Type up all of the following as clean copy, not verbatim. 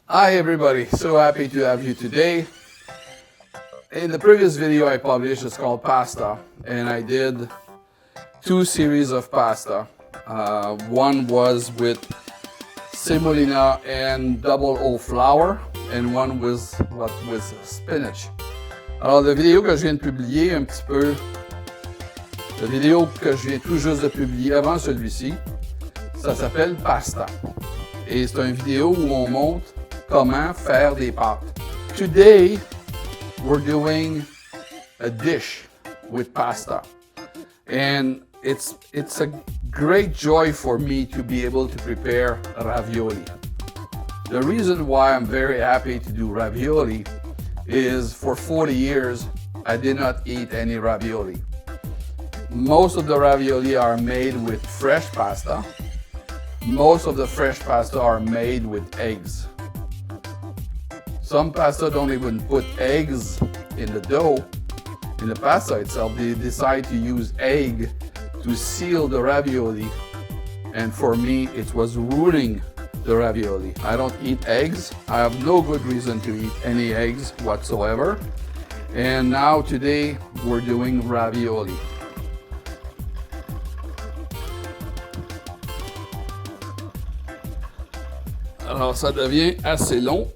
Hi everybody, so happy to have you today. In the previous video I published, it's called pasta, and I did two series of pasta. One was with semolina and double O flour, and one was with spinach. Alors la vidéo que je viens de publier un petit peu, la vidéo que je viens tout juste de publier avant celui-ci, ça s'appelle pasta. Et c'est une vidéo où on montre comment faire des pâtes. Today, we're doing a dish with pasta. And it's a great joy for me to be able to prepare ravioli. The reason why I'm very happy to do ravioli is for 40 years, I did not eat any ravioli. Most of the ravioli are made with fresh pasta. Most of the fresh pasta are made with eggs. Some pasta don't even put eggs in the dough, in the pasta itself. They decide to use egg to seal the ravioli. And for me, it was ruining the ravioli. I don't eat eggs. I have no good reason to eat any eggs whatsoever. And now today, we're doing ravioli. Alors ça devient assez long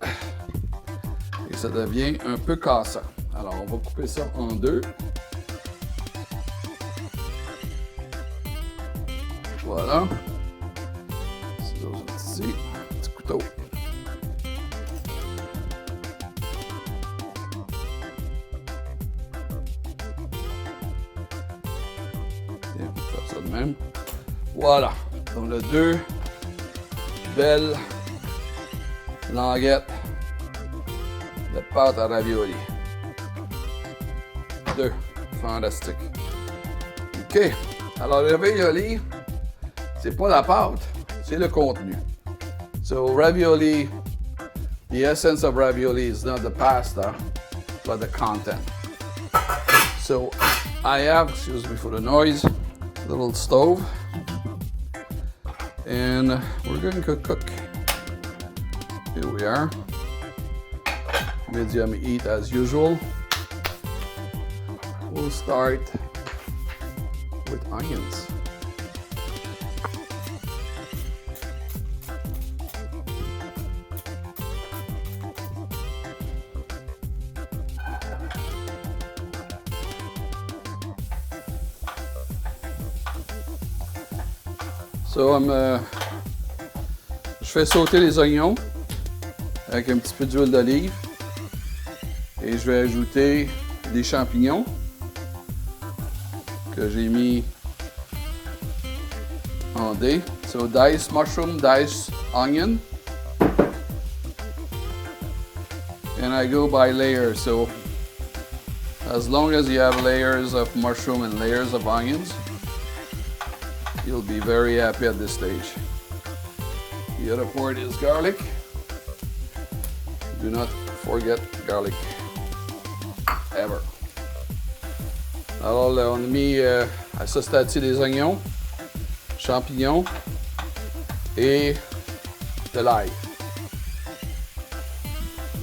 et ça devient un peu cassant. Alors on va couper ça en deux. Voilà. Ciseaux ici, petit couteau. Et on va faire ça de même. Voilà. Donc le deux belles languettes de pâte à ravioli. Deux. Fantastique. OK. Alors, le ravioli, c'est pas la pâte, c'est le contenu. So, ravioli, the essence of ravioli is not the pasta, but the content. So, I have, excuse me for the noise, a little stove. And we're going to cook. Here we are. Medium heat as usual. We'll start with onions. So je fais sauter les oignons avec un petit peu d'huile d'olive et je vais ajouter des champignons que j'ai mis en dés. So diced mushroom, diced onion, and I go by layers. So as long as you have layers of mushroom and layers of onions, you'll be very happy at this stage. The other part is garlic. Do not forget garlic, ever. Alors là, on a mis à ce stade-ci des oignons, champignons et de l'ail.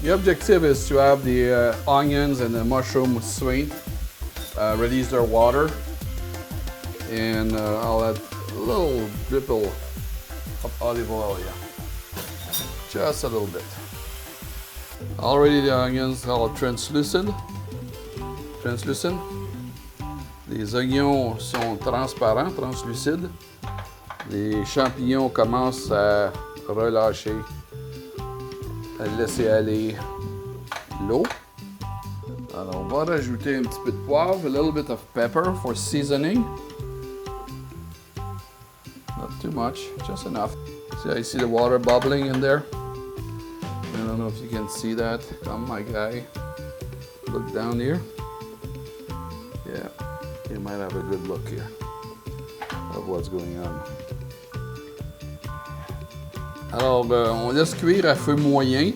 The objective is to have the onions and the mushroom sweet, release their water, and I'll add a little dribble of olive oil, just a little bit. Already the onions are translucent. Les oignons sont transparents, translucides. Les champignons commencent à relâcher, à laisser aller l'eau. Alors on va rajouter un petit peu de poivre, a little bit of pepper for seasoning. Not too much, just enough. See, I see the water bubbling in there. I don't know if you can see that. Come, my guy. Look down here. Yeah, you might have a good look here of what's going on. Alors, on laisse cuire à feu moyen.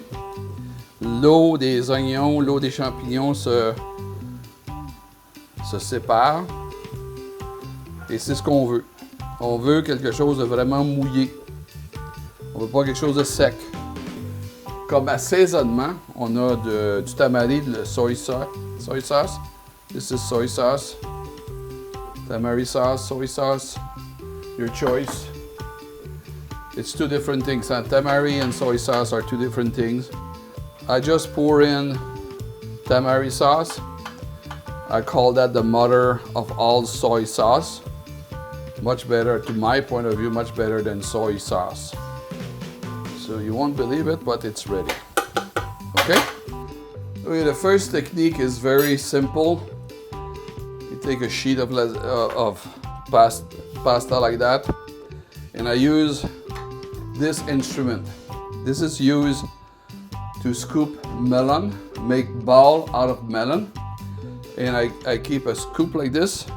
L'eau des oignons, l'eau des champignons se séparent. Et c'est ce qu'on veut. On veut quelque chose de vraiment mouillé. On veut pas quelque chose de sec. Comme assaisonnement, on a du tamari, de soy sauce. This is soy sauce. Tamari sauce, soy sauce, your choice. It's two different things. Tamari and soy sauce are two different things. I just pour in tamari sauce. I call that the mother of all soy sauce. Much better, to my point of view, much better than soy sauce. So you won't believe it, but it's ready. Okay? Okay, the first technique is very simple. You take a sheet of pasta like that, and I use this instrument. This is used to scoop melon, make ball out of melon. And I keep a scoop like this,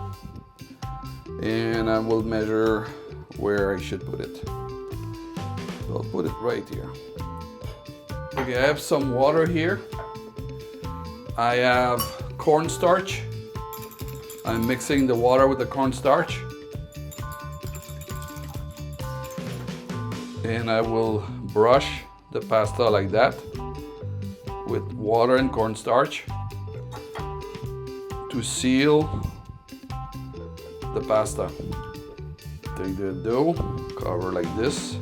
and I will measure where I should put it. So I'll put it right here. Okay, I have some water here. I have cornstarch. I'm mixing the water with the cornstarch. And I will brush the pasta like that with water and cornstarch to seal the pasta. Take the dough, cover like this.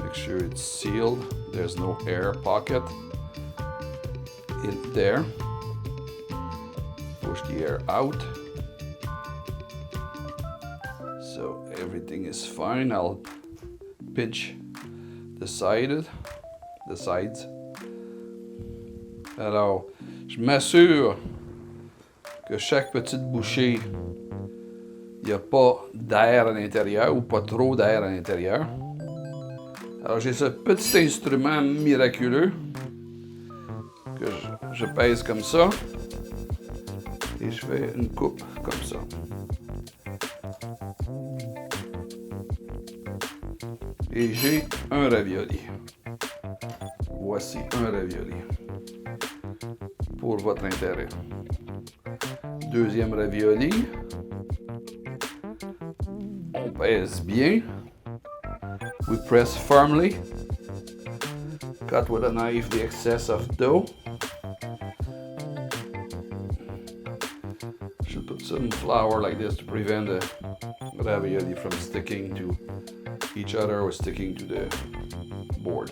Make sure it's sealed. There's no air pocket in there. Push the air out. So everything is fine. I'll pinch the sides. Alors, je m'assure que chaque petite bouchée, il n'y a pas d'air à l'intérieur ou pas trop d'air à l'intérieur. Alors j'ai ce petit instrument miraculeux que je pèse comme ça. Et je fais une coupe comme ça. Et j'ai un ravioli. Voici un ravioli. Pour votre intérêt. Deuxième ravioli. On pèse bien. We press firmly. Cut with a knife the excess of dough. Should put some flour like this to prevent the ravioli from sticking to each other or sticking to the board.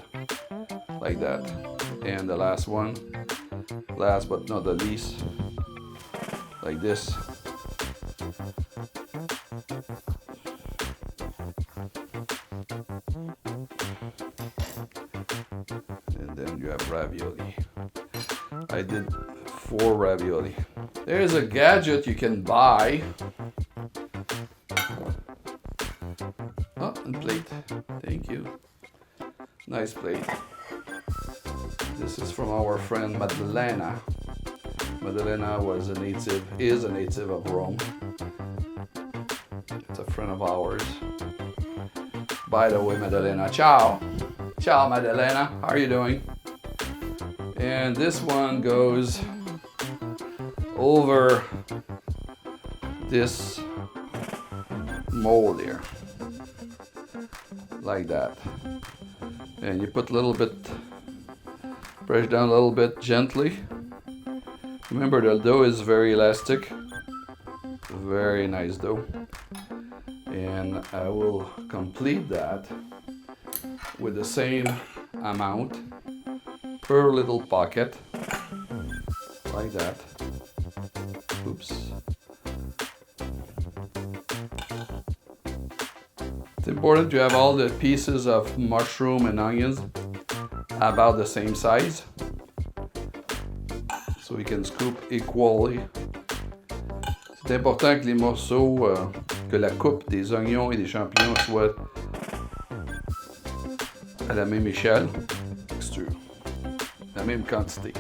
Like that. And the last one, last but not the least, like this. And then you have ravioli. I did 4 ravioli. There's a gadget you can buy. Oh, and plate. Thank you. Nice plate. This is from our friend Maddalena. Maddalena is a native of Rome. It's a friend of ours. By the way, Maddalena, ciao. Ciao, Maddalena. How are you doing? And this one goes over this mold here. Like that. And you put a little bit, press down a little bit gently. Remember, the dough is very elastic. Very nice dough. And I will complete that with the same amount per little pocket. Like that. Oops. It's important to have all the pieces of mushroom and onions about the same size, so we can scoop equally. C'est important que les morceaux, que la coupe des oignons et des champignons soit à la même échelle, la même quantité.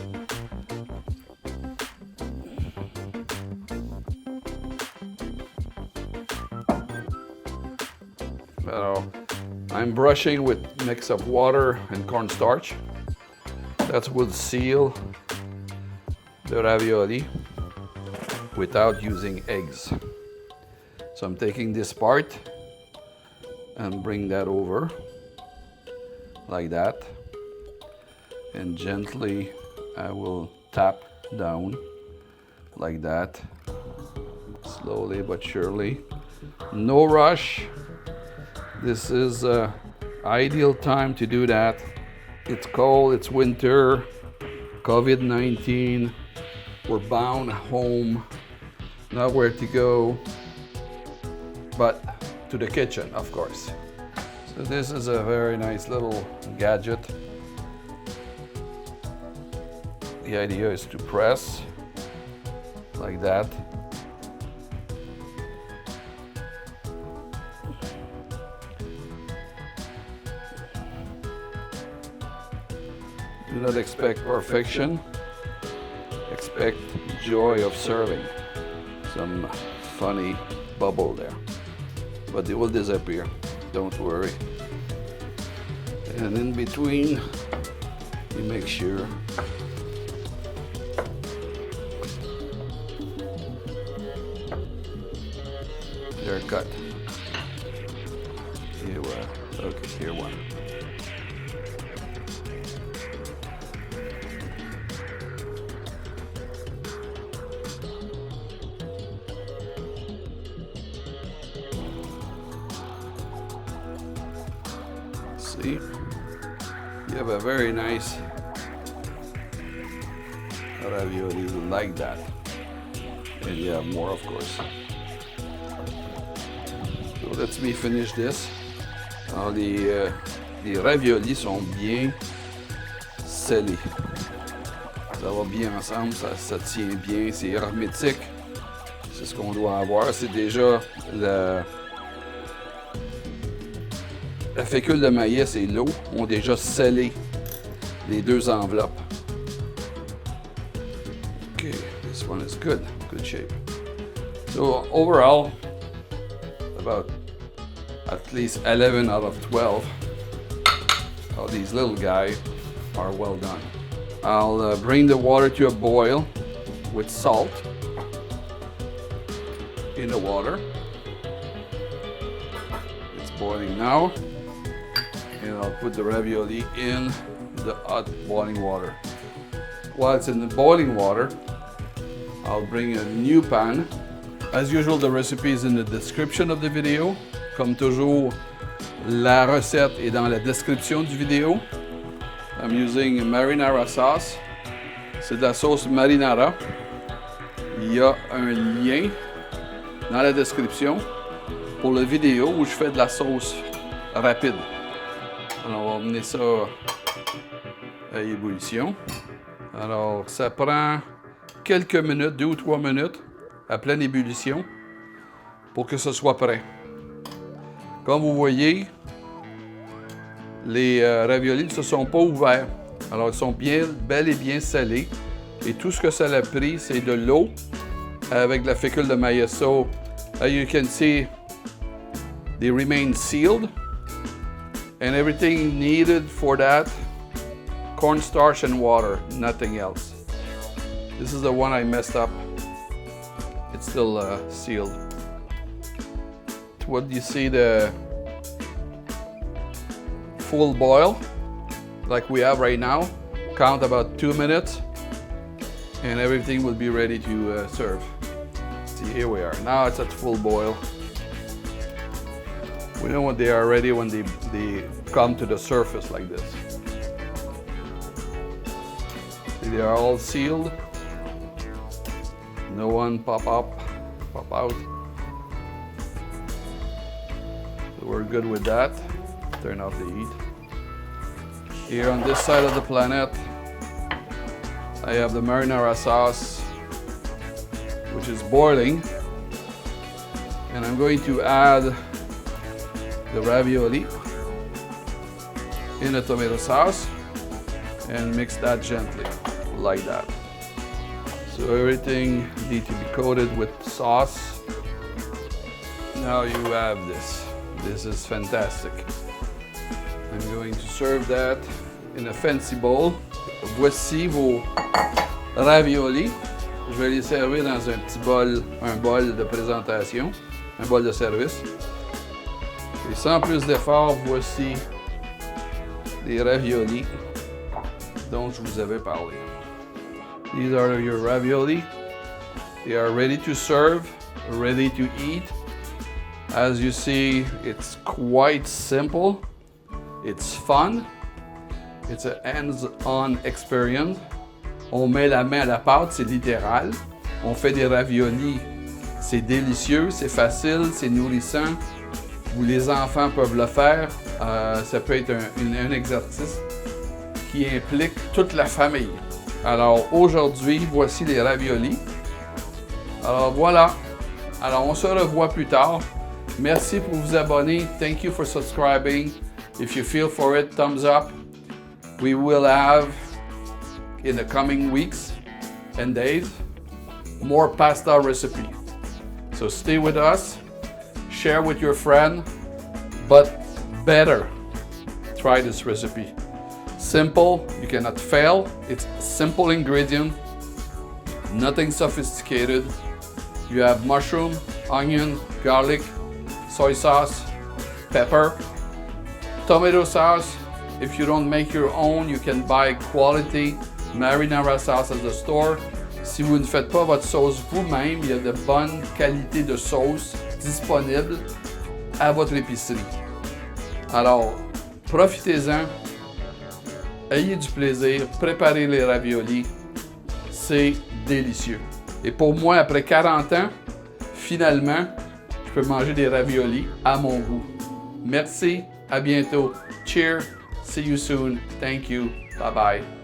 Alors, I'm brushing with mix of water and cornstarch. That will seal the ravioli without using eggs. So I'm taking this part and bring that over like that, and gently I will tap down like that, slowly but surely. No rush. This is an ideal time to do that. It's cold, it's winter, COVID-19, we're bound home, nowhere to go, but to the kitchen, of course. So this is a very nice little gadget. The idea is to press like that. Do not expect perfection, expect joy of serving. Some funny bubble there, but it will disappear, don't worry. And in between, you make sure they're cut. Here one, okay, here one. See, you have a very nice ravioli like that, and you have more, of course. So let me finish this. Alors les raviolis sont bien scellés. Ça va bien ensemble, ça tient bien, c'est hermétique. C'est ce qu'on doit avoir. C'est déjà la fécule de maïs et l'eau ont déjà scellé les deux enveloppes. Okay, this one is good shape. So overall, about at least 11 out of 12 of these little guys are well done. I'll bring the water to a boil with salt in the water. It's boiling now. And I'll put the ravioli in the hot boiling water. While it's in the boiling water, I'll bring a new pan. As usual, the recipe is in the description of the video. Comme toujours, la recette est dans la description du vidéo. I'm using marinara sauce. C'est de la sauce marinara. Il y a un lien dans la description pour la vidéo où je fais de la sauce rapide. Alors, on va amener ça à ébullition. Alors, ça prend quelques minutes, 2 ou 3 minutes, à pleine ébullition, pour que ce soit prêt. Comme vous voyez, les raviolis ne se sont pas ouverts. Alors, ils sont bien, bel et bien salés. Et tout ce que ça a pris, c'est de l'eau avec de la fécule de maïs. So, as you can see, they remain sealed. And everything needed for that, cornstarch and water, nothing else. This is the one I messed up. It's still sealed. What you see, the full boil, like we have right now, count about 2 minutes, and everything will be ready to serve. See, here we are. Now it's at full boil. We know when they are ready when they come to the surface like this. See, they are all sealed. No one pop up, pop out. So we're good with that. Turn off the heat. Here on this side of the planet, I have the marinara sauce, which is boiling. And I'm going to add the ravioli in the tomato sauce and mix that gently, like that. So everything needs to be coated with sauce. Now you have this. This is fantastic. I'm going to serve that in a fancy bowl. Voici vos raviolis. Je vais les servir dans un bol de présentation, un bol de service. Et sans plus d'effort, voici les raviolis dont je vous avais parlé. These are your ravioli. They are ready to serve, ready to eat. As you see, it's quite simple. It's fun. It's a hands-on experience. On met la main à la pâte, c'est littéral. On fait des raviolis, c'est délicieux, c'est facile, c'est nourrissant. Les enfants peuvent le faire. Ça peut être un exercice qui implique toute la famille. Alors aujourd'hui, voici les raviolis. Alors voilà. Alors on se revoit plus tard. Merci pour vous abonner. Thank you for subscribing. If you feel for it, thumbs up. We will have, in the coming weeks and days, more pasta recipe. So stay with us, share with your friend, but better try this recipe. Simple, you cannot fail. It's simple ingredient, nothing sophisticated. You have mushroom, onion, garlic, soy sauce, pepper, tomato sauce. If you don't make your own, you can buy quality marinara sauce at the store. Si vous ne faites pas votre sauce vous-même, il y a de bonnes qualités de sauce disponibles à votre épicerie. Alors, profitez-en, ayez du plaisir, préparez les raviolis, c'est délicieux. Et pour moi, après 40 ans, finalement, je peux manger des raviolis à mon goût. Merci, à bientôt. Cheers, see you soon. Thank you, bye bye.